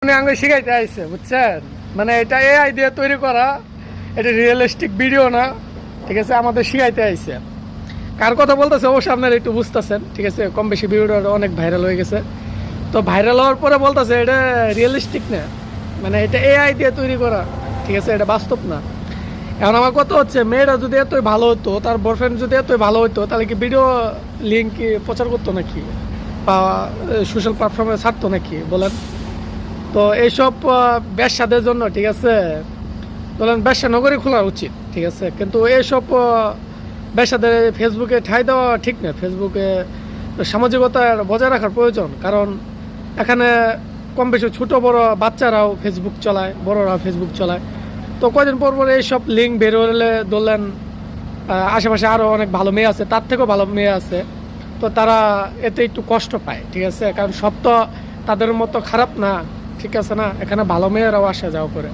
আঙ্গুল শিখাইতে আইছে বুঝছেন, মানে এটা এআই দিয়ে তৈরি করা, এটা রিয়েলিস্টিক ভিডিও না, ঠিক আছে। আমাদের শিখাইতে আইছে। কার কথা বলতেছে অবশ্যই আপনারা একটু বুঝতেছেন, ঠিক আছে। কম বেশি ভিডিওটা অনেক ভাইরাল হয়ে গেছে। তো ভাইরাল হওয়ার পরে বলতেছে এটা রিয়েলিস্টিক না, মানে এটা এআই দিয়ে তৈরি করা, ঠিক আছে, এটা বাস্তব না। এখন আমার কথা হচ্ছে, মেয়েরা যদি এতই ভালো হতো, তার বয়ফ্রেন্ড যদি এতই ভালো হতো, তাহলে কি ভিডিও লিঙ্ক কি প্রচার করতো নাকি, বা সোশ্যাল প্ল্যাটফর্মে ছাড়তো নাকি বলেন? তো এইসব ব্যবসাদের জন্য, ঠিক আছে, বলেন ব্যবসা নগরী খোলা উচিত, ঠিক আছে। কিন্তু এইসব ব্যবসাদের ফেসবুকে ঠাঁই দেওয়া ঠিক না। ফেসবুকে সামাজিকতা বজায় রাখার প্রয়োজন, কারণ এখানে কম বেশি ছোটো বড় বাচ্চারাও ফেসবুক চালায়, বড়রাও ফেসবুক চালায়। তো কয়দিন পর পর এইসব লিঙ্ক বের হলে ধরলেন আশেপাশে আরও অনেক ভালো মেয়ে আছে, তার থেকেও ভালো মেয়ে আছে, তো তারা এতে একটু কষ্ট পায়, ঠিক আছে। কারণ সব তো তাদের মতো খারাপ না, ঠিক আছে না, এখানে ভালো মেয়েরাও আসা যাওয়া করে।